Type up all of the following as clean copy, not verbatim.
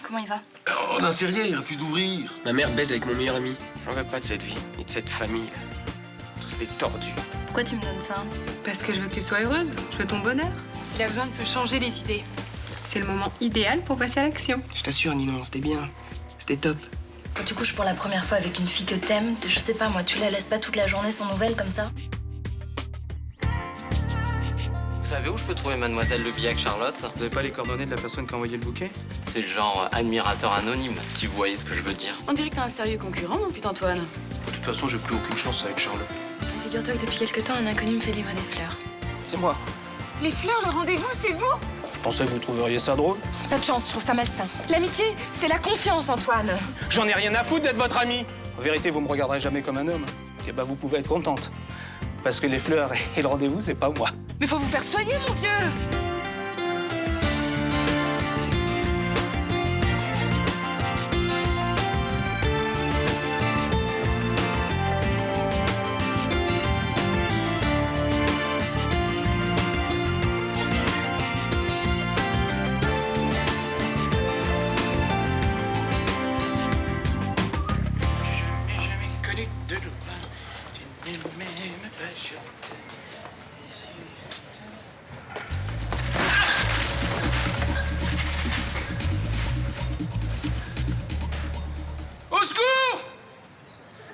Comment il va? On n'en sait rien, il refuse d'ouvrir. Ma mère baise avec mon meilleur ami. J'en veux pas de cette vie, ni de cette famille. Là. Tous des tordus. Pourquoi tu me donnes ça? Parce que je veux que tu sois heureuse. Je veux ton bonheur. Il a besoin de se changer les idées. C'est le moment idéal pour passer à l'action. Je t'assure, Ninon, c'était bien. C'était top. Quand tu couches pour la première fois avec une fille que t'aimes, je sais pas moi, tu la laisses pas toute la journée sans nouvelles comme ça? Vous savez où je peux trouver Mademoiselle Le Billac Charlotte? Vous avez pas les coordonnées de la personne qui a envoyé le bouquet? C'est le genre admirateur anonyme, si vous voyez ce que je veux dire. On dirait que t'as un sérieux concurrent, mon petit Antoine. De toute façon, j'ai plus aucune chance avec Charlotte. Figure-toi que depuis quelque temps, un inconnu me fait livrer des fleurs. C'est moi. Les fleurs, le rendez-vous, c'est vous? Je pensais que vous trouveriez ça drôle. Pas de chance, je trouve ça malsain. L'amitié, c'est la confiance, Antoine. J'en ai rien à foutre d'être votre ami. En vérité, vous me regarderez jamais comme un homme. Et bah, vous pouvez être contente. Parce que les fleurs et le rendez-vous, c'est pas moi. Mais faut vous faire soigner, mon vieux. Au secours!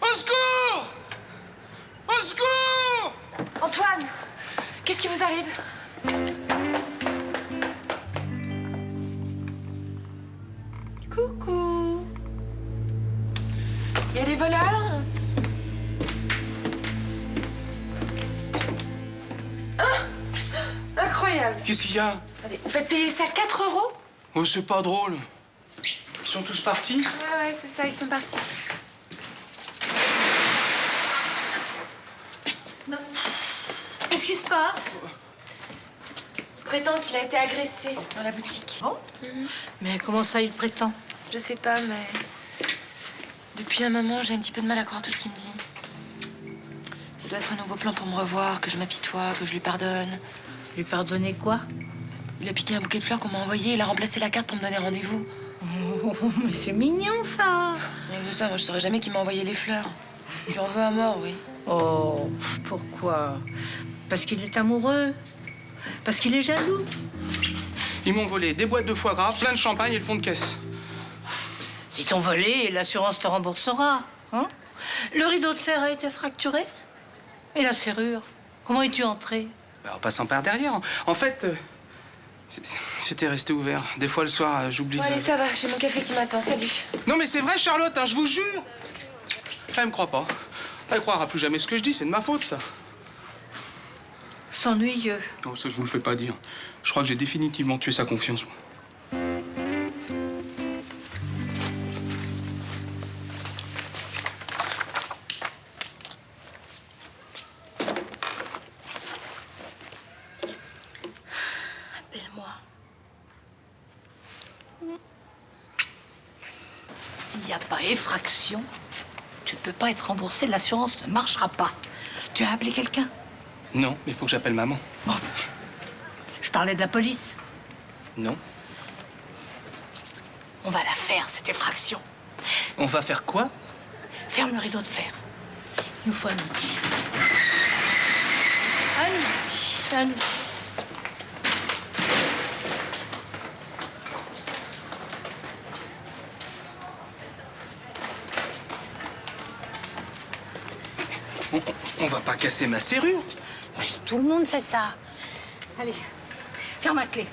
Au secours! Au secours! Antoine, qu'est-ce qui vous arrive? Coucou. Il y a des voleurs? Incroyable. Qu'est-ce qu'il y a? Attendez, vous faites payer ça 4 €? Oh, c'est pas drôle. Ils sont tous partis? Ouais, c'est ça, ils sont partis. Non. Qu'est-ce qui se passe? Il prétend qu'il a été agressé dans la boutique. Oh. Mais comment ça, il prétend? Je sais pas, mais... Depuis un moment, j'ai un petit peu de mal à croire tout ce qu'il me dit. Ça doit être un nouveau plan pour me revoir, que je m'apitoie, que je lui pardonne. Lui pardonner quoi? Il a piqué un bouquet de fleurs qu'on m'a envoyé, il a remplacé la carte pour me donner rendez-vous. Oh, mais c'est mignon, ça. Mais de ça, moi, je saurais jamais qui m'a envoyé les fleurs. Je lui en veux à mort, oui. Oh, pourquoi? Parce qu'il est amoureux? Parce qu'il est jaloux? Ils m'ont volé des boîtes de foie gras, plein de champagne et le fond de caisse. Si t'ont volé, l'assurance te remboursera. Hein? Le rideau de fer a été fracturé? Et la serrure? Comment es-tu entré? En passant par derrière. En fait, c'était resté ouvert. Des fois, le soir, j'oublie Bon, de... allez, ça va, j'ai mon café qui m'attend. Salut. Non, mais c'est vrai, Charlotte, hein, je vous jure. Elle me croit pas. Elle croira plus jamais ce que je dis, c'est de ma faute, ça. C'est ennuyeux. Non, ça, je vous le fais pas dire. Je crois que j'ai définitivement tué sa confiance, moi. Appelle-moi. S'il n'y a pas effraction, tu peux pas être remboursé, l'assurance ne marchera pas. Tu as appelé quelqu'un? Non, mais il faut que j'appelle maman. Bon. Je parlais de la police. Non. On va la faire, cette effraction. On va faire quoi? Ferme le rideau de fer. Il nous faut un outil. Un outil. Un outil. On va pas casser ma serrure. Mais tout le monde fait ça. Allez, ferme la clé.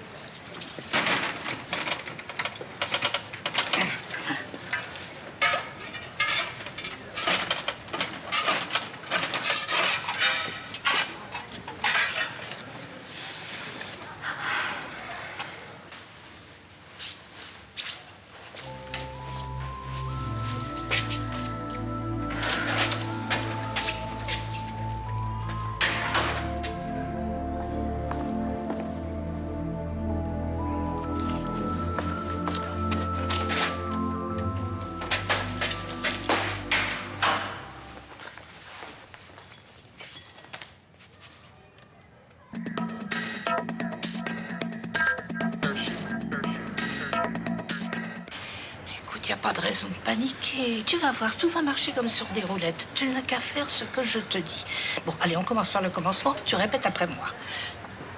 Écoute, y a pas de raison de paniquer. Tu vas voir, tout va marcher comme sur des roulettes. Tu n'as qu'à faire ce que je te dis. Bon, allez, on commence par le commencement. Tu répètes après moi.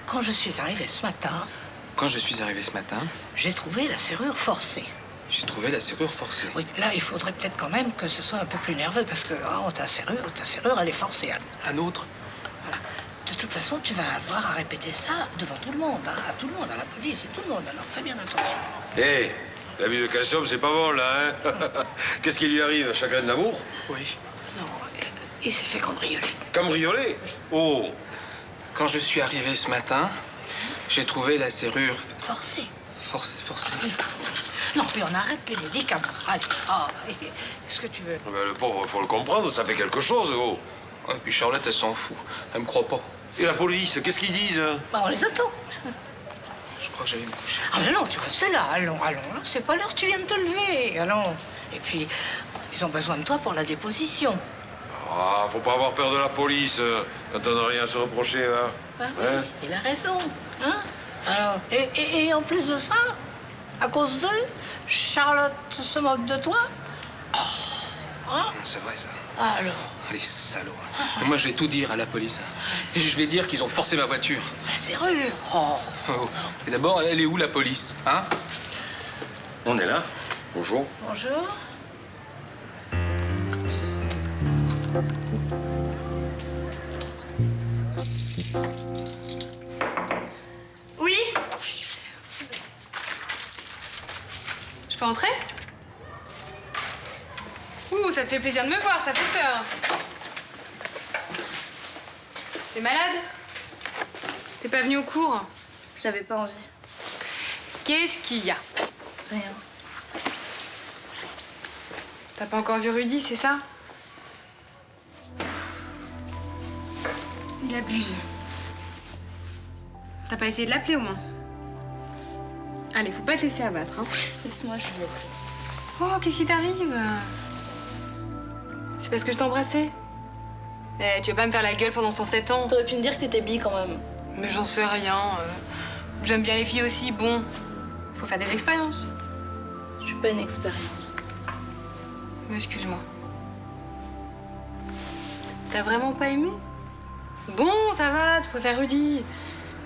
Quand je suis arrivée ce matin, Quand je suis arrivé ce matin, j'ai trouvé la serrure forcée. j'ai trouvé la serrure forcée. Oui, là, il faudrait peut-être quand même que ce soit un peu plus nerveux parce que ta serrure, elle est forcée. Un autre? De toute façon, tu vas avoir à répéter ça devant tout le monde, hein, à tout le monde, à la police et tout le monde. Alors, fais bien attention. Hé, l'habit de calcium, c'est pas bon, là, hein. Qu'est-ce qui lui arrive? Chagrin de l'amour? Oui. Non, il s'est fait cambrioler. Cambriolé? Oh! Quand je suis arrivé ce matin, j'ai trouvé la serrure Forcé. forcée. Oui, forcé. Non, puis on arrête les médicaments. Allez, qu'est-ce que tu veux? Ben, le pauvre, faut le comprendre, ça fait quelque chose, oh. Et puis Charlotte, elle s'en fout. Elle me croit pas. Et la police, qu'est-ce qu'ils disent, hein? Bah, on les attend. Je crois que j'allais me coucher. Ah mais non, tu restes là. Allons. C'est pas l'heure, tu viens de te lever. Allons. Et puis, ils ont besoin de toi pour la déposition. Ah, faut pas avoir peur de la police, quand on n'a rien à se reprocher, hein. Ah oui, il a raison. Hein? Alors, et en plus de ça, à cause d'eux, Charlotte se moque de toi. C'est vrai, ça. Alors, Allez, salauds. Mais moi, je vais tout dire à la police. Et je vais dire qu'ils ont forcé ma voiture. la serrure. Oh. Oh. Et d'abord, elle est où, la police, hein? On est là. Bonjour. Bonjour. Oui? Je peux entrer? Ouh, ça te fait plaisir de me voir, ça fait peur. T'es malade? T'es pas venu au cours? J'avais pas envie. Qu'est-ce qu'il y a? Rien. T'as pas encore vu Rudy, c'est ça? Il abuse. T'as pas essayé de l'appeler au moins? Allez, faut pas te laisser abattre, hein. Laisse-moi, je vais. Oh, qu'est-ce qui t'arrive? C'est parce que je t'embrassais? Eh, tu vas pas me faire la gueule pendant 107 ans? T'aurais pu me dire que t'étais bi quand même. Mais j'en sais rien. J'aime bien les filles aussi, bon. Faut faire des expériences. Je suis pas une expérience. Excuse-moi. T'as vraiment pas aimé? Bon, ça va, tu préfères Rudy.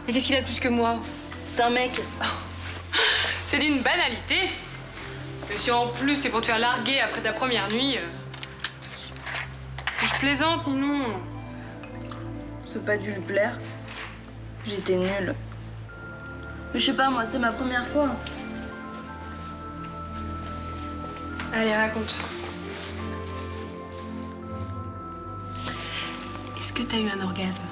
Et qu'est-ce qu'il a de plus que moi? C'est un mec. C'est d'une banalité. Mais si en plus c'est pour te faire larguer après ta première nuit... Je plaisante, Ninon. C'est pas dû lui plaire. J'étais nulle. Mais je sais pas, moi, c'était ma première fois. Allez, raconte. Est-ce que t'as eu un orgasme?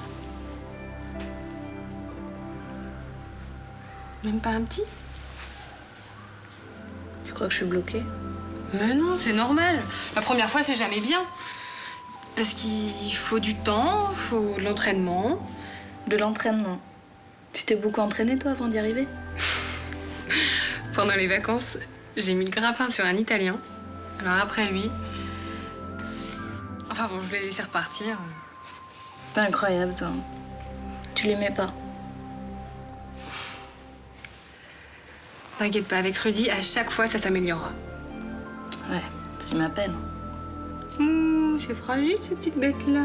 Même pas un petit? Tu crois que je suis bloquée? Mais non, c'est normal. La première fois, c'est jamais bien. Parce qu'il faut du temps, faut de l'entraînement. De l'entraînement. Tu t'es beaucoup entraînée, toi, avant d'y arriver? Pendant les vacances, j'ai mis le grappin sur un Italien. Alors après lui... Enfin bon, je l'ai laissé repartir. T'es incroyable, toi. Tu l'aimais pas. T'inquiète pas, avec Rudy, à chaque fois, ça s'améliorera. Ouais, tu m'appelles. Ouh, c'est fragile, ces petites bêtes-là.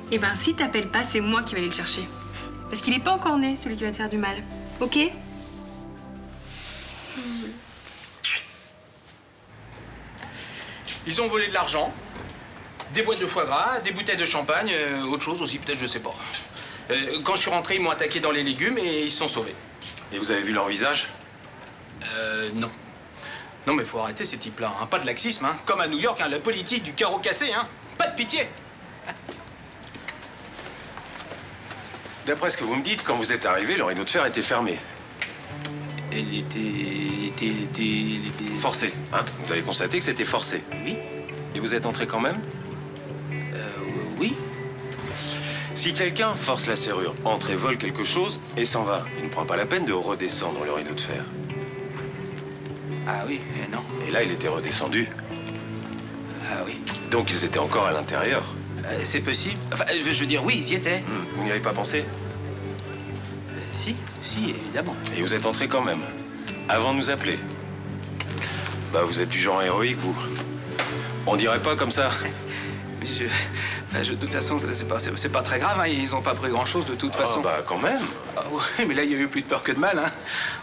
Eh ben, si t'appelles pas, c'est moi qui vais aller le chercher. Parce qu'il est pas encore né, celui qui va te faire du mal. Ok? Ils ont volé de l'argent, des boîtes de foie gras, des bouteilles de champagne, autre chose aussi, peut-être, je sais pas. Quand je suis rentré, ils m'ont attaqué dans les légumes et ils se sont sauvés. Et vous avez vu leur visage? Non. Non, mais faut arrêter ces types-là, hein. Pas de laxisme, hein. Comme à New York, hein, la politique du carreau cassé, hein. Pas de pitié. D'après ce que vous me dites, quand vous êtes arrivé, le rideau de fer était fermé. Elle était... Forcé, hein? Vous avez constaté que c'était forcé. Oui. Et vous êtes entré quand même? Oui. Si quelqu'un force la serrure, entre et vole quelque chose et s'en va, il ne prend pas la peine de redescendre le rideau de fer. Ah oui, non. Et là, il était redescendu. Ah oui. Donc, ils étaient encore à l'intérieur. C'est possible. Enfin, je veux dire, oui, ils y étaient. Vous n'y avez pas pensé? Si, évidemment. Et vous êtes entré quand même, avant de nous appeler. Bah, vous êtes du genre héroïque, vous. On dirait pas comme ça. De toute façon, c'est pas très grave, hein. Ils ont pas pris grand-chose de toute façon. Bah, quand même. Ah ouais, mais là, il y a eu plus de peur que de mal, hein.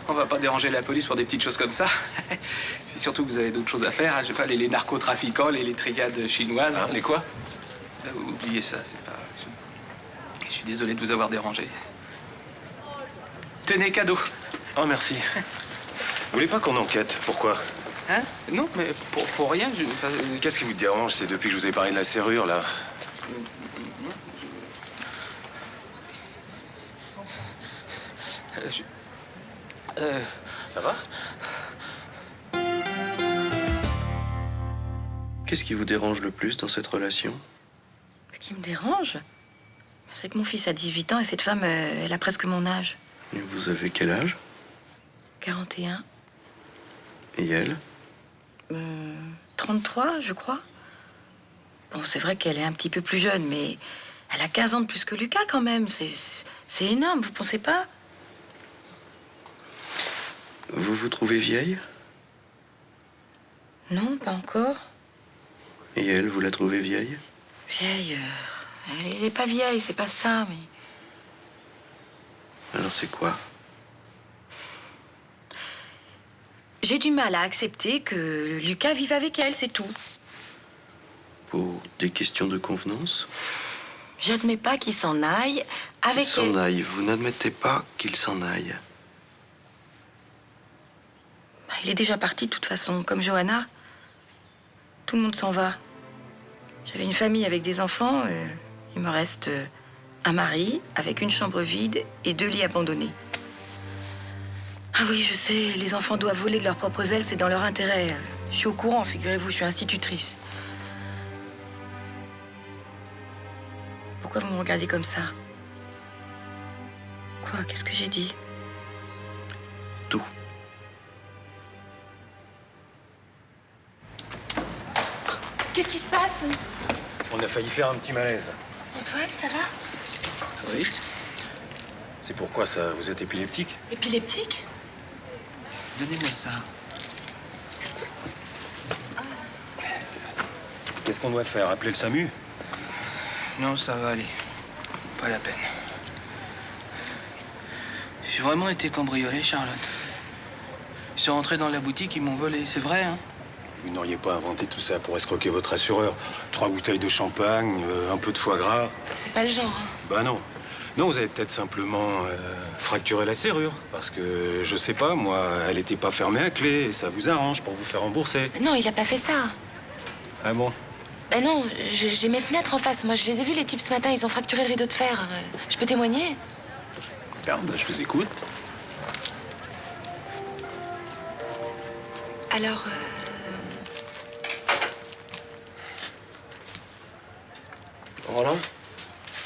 On va pas déranger la police pour des petites choses comme ça. Puis surtout que vous avez d'autres choses à faire, hein. Je sais pas, les narcotrafiquants, les triades chinoises. Hein, les quoi? Oubliez ça, c'est pas... Je suis désolé de vous avoir dérangé. Tenez, cadeau. Oh, merci. Vous voulez pas qu'on enquête? Pourquoi? Hein? Non, mais pour rien, Qu'est-ce qui vous dérange? C'est depuis que je vous ai parlé de la serrure, là. Ça va? Qu'est-ce qui vous dérange le plus dans cette relation? Ce qui me dérange, c'est que mon fils a 18 ans et cette femme, elle a presque mon âge. Et vous avez quel âge? 41. Et elle? 33, je crois. Bon, c'est vrai qu'elle est un petit peu plus jeune, mais elle a 15 ans de plus que Lucas, quand même. C'est énorme, vous pensez pas? Vous vous trouvez vieille? Non, pas encore. Et elle, vous la trouvez vieille? Vieille, elle est pas vieille, c'est pas ça, mais... Alors c'est quoi? J'ai du mal à accepter que Lucas vive avec elle, c'est tout. Pour des questions de convenance? J'admets pas qu'il s'en aille avec Qu'il elle. s'en aille. Vous n'admettez pas qu'il s'en aille. Il est déjà parti de toute façon, comme Johanna. Tout le monde s'en va. J'avais une famille avec des enfants. Il me reste un mari avec une chambre vide et 2 lits abandonnés. Ah oui, je sais, les enfants doivent voler de leurs propres ailes, c'est dans leur intérêt. Je suis au courant, figurez-vous, je suis institutrice. Pourquoi vous me regardez comme ça? Quoi? Qu'est-ce que j'ai dit? Tout. Qu'est-ce qui se passe? On a failli faire un petit malaise. Antoine, ça va? Oui. C'est pourquoi ça? Vous êtes épileptique? Épileptique? Donnez-moi ça. Qu'est-ce qu'on doit faire? Appeler le SAMU? Non, ça va aller. Pas la peine. J'ai vraiment été cambriolé, Charlotte. Ils sont rentrés dans la boutique, ils m'ont volé, c'est vrai, hein? Vous n'auriez pas inventé tout ça pour escroquer votre assureur? 3 bouteilles de champagne, un peu de foie gras. C'est pas le genre. Hein. Bah non. Non, vous avez peut-être simplement fracturé la serrure. Parce que, je sais pas, moi, elle était pas fermée à clé et ça vous arrange pour vous faire rembourser. Non, il a pas fait ça. Ah bon? Ben non, j'ai mes fenêtres en face. Moi, je les ai vus, les types, ce matin. Ils ont fracturé le rideau de fer. Je peux témoigner? Regarde, je vous écoute. Alors, Roland,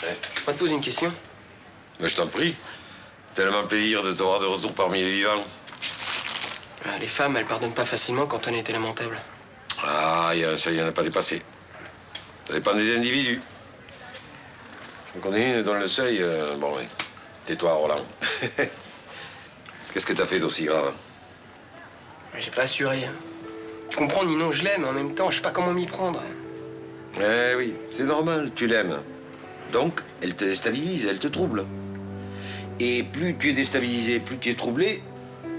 je peux te poser une question? Mais je t'en prie. Tellement plaisir de te voir de retour parmi les vivants. Les femmes, elles pardonnent pas facilement quand on était lamentable. Ah, ça y en a pas dépassé. Ça dépend des individus. Je connais une dans le seuil. Bon, ouais. Tais-toi, Roland. Qu'est-ce que t'as fait d'aussi grave? J'ai pas assuré. Tu comprends, Nino, je l'aime, mais en même temps, je sais pas comment m'y prendre. Eh oui, c'est normal, tu l'aimes. Donc, elle te déstabilise, elle te trouble. Et plus tu es déstabilisé, plus tu es troublé,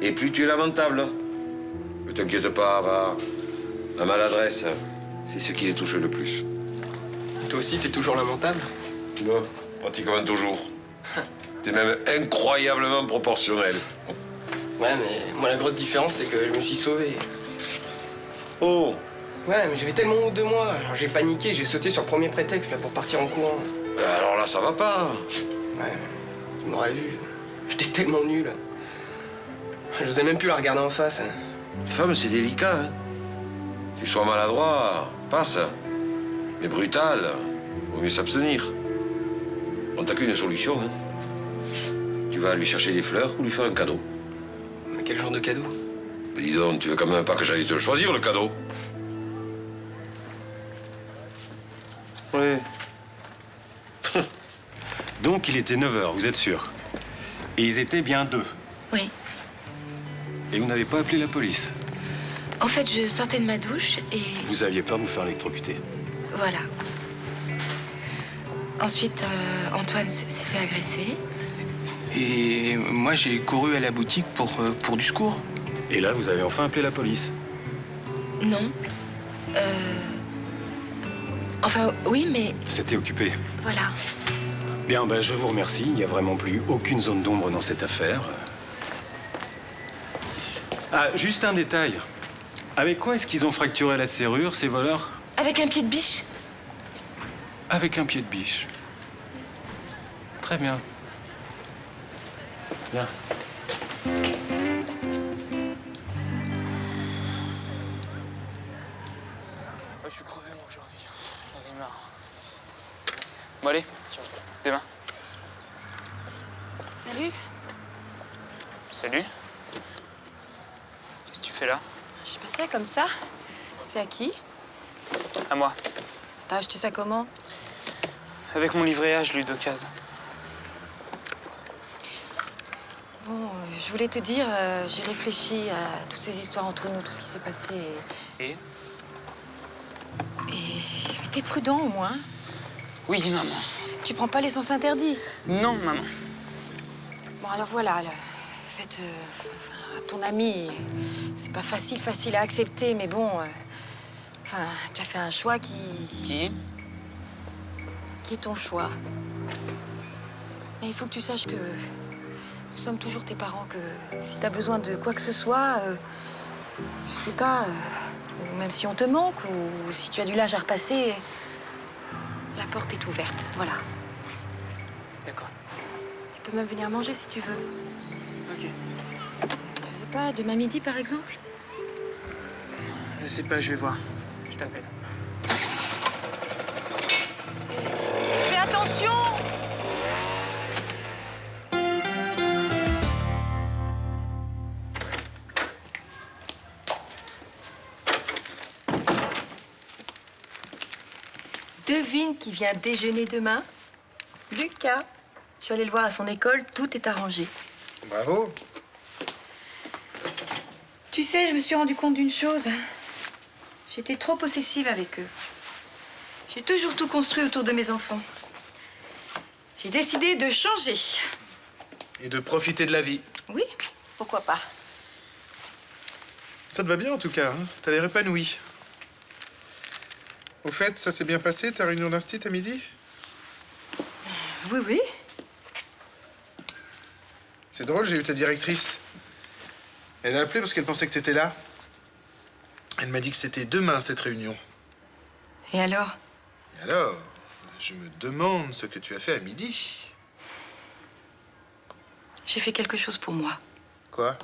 et plus tu es lamentable. Ne t'inquiète pas, va. La maladresse, c'est ce qui les touche le plus. Toi aussi, t'es toujours lamentable? Non, pratiquement toujours. T'es même incroyablement proportionnel. Ouais, mais moi, la grosse différence, c'est que je me suis sauvé. Oh! Ouais, mais j'avais tellement honte de moi. Alors j'ai paniqué, j'ai sauté sur le premier prétexte, là, pour partir en courant. Alors là, ça va pas. Ouais, tu m'aurais vu. J'étais tellement nul. J'osais même plus la regarder en face. Les femmes, c'est délicat, hein. Tu sois maladroit, passe. Mais brutal, vaut mieux s'abstenir. On t'a qu'une solution, hein. Tu vas lui chercher des fleurs ou lui faire un cadeau. Mais quel genre de cadeau? Mais dis donc, tu veux quand même pas que j'aille te le choisir, le cadeau? Ouais. Donc, il était 9h, vous êtes sûr? Et ils étaient bien 2? oui. Et vous n'avez pas appelé la police? En fait, je sortais de ma douche et... Vous aviez peur de vous faire électrocuter. Voilà. Ensuite, Antoine s'est fait agresser. Et moi, j'ai couru à la boutique pour du secours. Et là, vous avez enfin appelé la police. Non. Enfin, oui, mais C'était occupé. voilà. Bien, ben, je vous remercie. Il n'y a vraiment plus aucune zone d'ombre dans cette affaire. Ah, juste un détail. Avec quoi est-ce qu'ils ont fracturé la serrure, ces voleurs? Avec un pied de biche. Avec un pied de biche. Très bien. Bien. Je suis crevé, moi, aujourd'hui. J'en ai marre. Bon, allez, demain. Salut. Salut. Qu'est-ce que tu fais là? Je passais comme ça. C'est à qui? À moi. T'as acheté ça comment? Avec mon livret A, je l'ai eu d'occasion. Bon, je voulais te dire, j'ai réfléchi à toutes ces histoires entre nous, tout ce qui s'est passé. Et T'es prudent au moins. Oui, maman. Tu prends pas les sens interdits. Non, maman. Bon, alors voilà, ton ami, c'est pas facile à accepter, mais bon, tu as fait un choix qui est ton choix. Mais il faut que tu saches que nous sommes toujours tes parents, que si t'as besoin de quoi que ce soit, je sais pas, même si on te manque ou si tu as du linge à repasser, la porte est ouverte, voilà. D'accord. Tu peux même venir manger si tu veux. Ok. Je sais pas, demain midi par exemple? Je sais pas, je vais voir. Je t'appelle. Fais attention! Devine qui vient déjeuner demain? Lucas. Je suis allée le voir à son école, tout est arrangé. Bravo. Tu sais, je me suis rendu compte d'une chose. J'étais trop possessive avec eux. J'ai toujours tout construit autour de mes enfants. J'ai décidé de changer. Et de profiter de la vie. Oui, pourquoi pas? Ça te va bien en tout cas, hein? T'as l'air épanoui. Au fait, ça s'est bien passé, ta réunion d'instit à midi? Oui, oui. C'est drôle, j'ai eu ta directrice. Elle a appelé parce qu'elle pensait que t'étais là. Elle m'a dit que c'était demain, cette réunion. Et alors? Et alors, je me demande ce que tu as fait à midi. J'ai fait quelque chose pour moi. Quoi?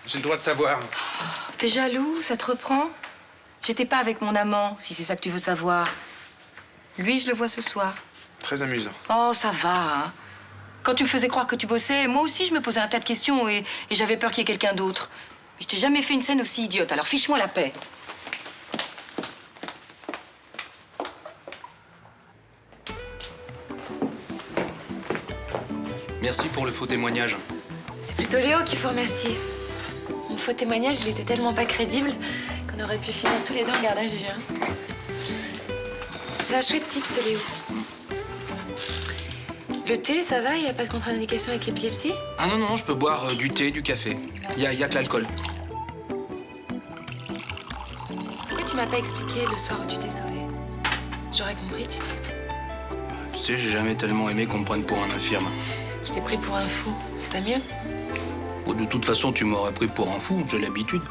J'ai le droit de savoir. T'es jaloux? Ça te reprend? J'étais pas avec mon amant, si c'est ça que tu veux savoir. Lui, je le vois ce soir. Très amusant. Oh, ça va, hein. Quand tu me faisais croire que tu bossais, moi aussi, je me posais un tas de questions et j'avais peur qu'il y ait quelqu'un d'autre. Mais je t'ai jamais fait une scène aussi idiote, alors fiche-moi la paix. Merci pour le faux témoignage. C'est plutôt Léo qu'il faut remercier. Mon faux témoignage, il était tellement pas crédible qu'on aurait pu finir tous les deux en garde à vue. Hein. C'est un chouette type, ce Léo. Le thé, ça va? Il n'y a pas de contre-indication avec l'épilepsie? Ah non, non, je peux boire du thé, du café. Il y a que l'alcool. Pourquoi tu m'as pas expliqué le soir où tu t'es sauvé? J'aurais compris, tu sais. Tu sais, j'ai jamais tellement aimé qu'on me prenne pour un infirme. Je t'ai pris pour un fou. C'est pas mieux? Bon, de toute façon, tu m'aurais pris pour un fou, j'ai l'habitude.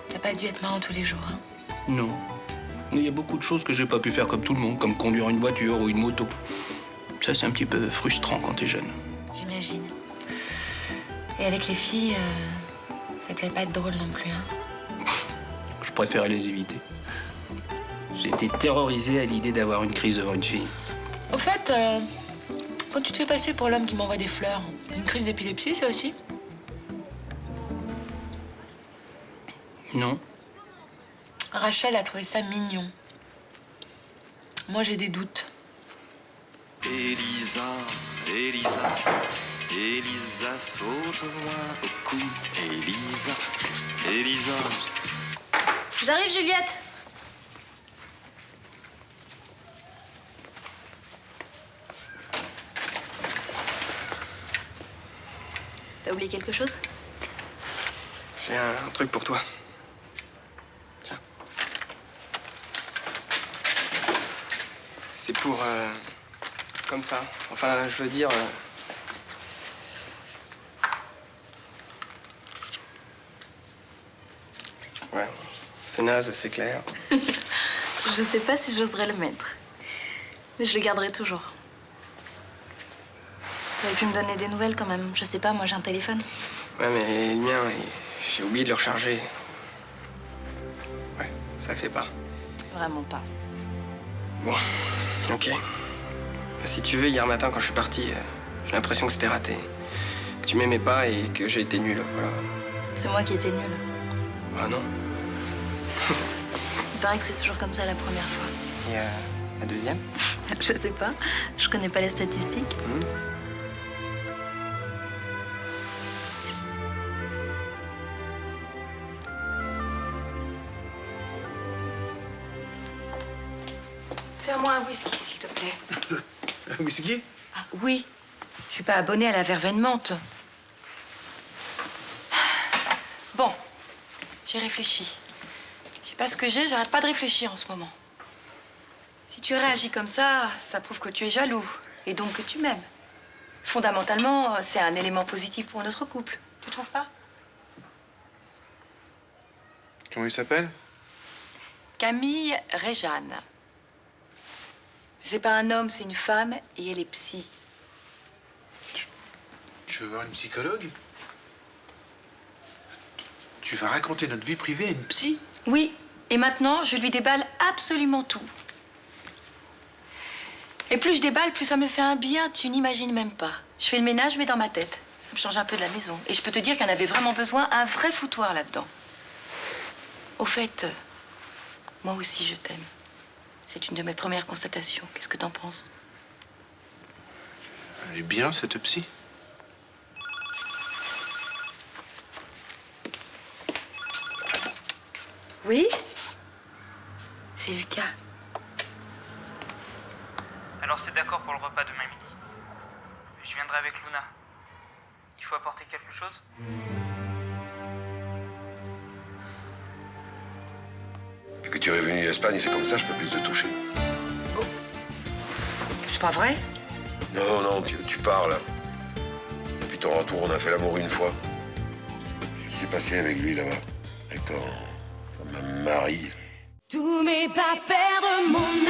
T'as pas dû être marrant tous les jours, hein? Non. Mais il y a beaucoup de choses que j'ai pas pu faire comme tout le monde, comme conduire une voiture ou une moto. Ça, c'est un petit peu frustrant quand t'es jeune. J'imagine. Et avec les filles, ça devait pas être drôle non plus, hein? Je préférais les éviter. J'étais terrorisé à l'idée d'avoir une crise devant une fille. Au fait, quand tu te fais passer pour l'homme qui m'envoie des fleurs, une crise d'épilepsie, ça aussi? Non. Rachel a trouvé ça mignon. Moi, j'ai des doutes. Elisa, Elisa, Elisa saute loin au cou. Elisa, Elisa. J'arrive, Juliette. T'as oublié quelque chose? J'ai un truc pour toi. Tiens. C'est pour... comme ça. Enfin, je veux dire... Ouais, c'est naze, c'est clair. Je sais pas si j'oserais le mettre. Mais je le garderai toujours. T'aurais pu me donner des nouvelles quand même. Je sais pas, moi j'ai un téléphone. Ouais, mais le mien, j'ai oublié de le recharger. Ouais, ça le fait pas. Vraiment pas. Bon, ok. Bah, si tu veux, hier matin, quand je suis parti, j'ai l'impression que c'était raté. Que tu m'aimais pas et que j'ai été nul, voilà. C'est moi qui étais nulle. Ah non? Il paraît que c'est toujours comme ça la première fois. Et la deuxième? Je sais pas. Je connais pas les statistiques. Sers-moi un whisky, s'il te plaît. Un whisky? Ah, oui. Je suis pas abonnée à la verveine menthe. Bon, j'ai réfléchi. Je sais pas ce que j'ai, j'arrête pas de réfléchir en ce moment. Si tu réagis comme ça prouve que tu es jaloux et donc que tu m'aimes. Fondamentalement, c'est un élément positif pour notre couple. Tu trouves pas? Comment il s'appelle? Camille Réjeanne. C'est pas un homme, c'est une femme et elle est psy. Tu veux voir une psychologue? Tu vas raconter notre vie privée à une psy? Oui, et maintenant, je lui déballe absolument tout. Et plus je déballe, plus ça me fait un bien, tu n'imagines même pas. Je fais le ménage, mais dans ma tête. Ça me change un peu de la maison. Et je peux te dire qu'elle avait vraiment besoin, un vrai foutoir là-dedans. Au fait, moi aussi je t'aime. C'est une de mes premières constatations. Qu'est-ce que t'en penses? Elle est bien, cette psy. Oui? C'est Lucas. Alors c'est d'accord pour le repas demain midi. Je viendrai avec Luna. Il faut apporter quelque chose? Puis que tu es revenu d'Espagne, c'est comme ça, je peux plus te toucher. C'est pas vrai? Non, non, tu parles. Depuis ton retour, on a fait l'amour une fois. Qu'est-ce qui s'est passé avec lui là-bas? Avec ton mari? Tous mes pas perdent mon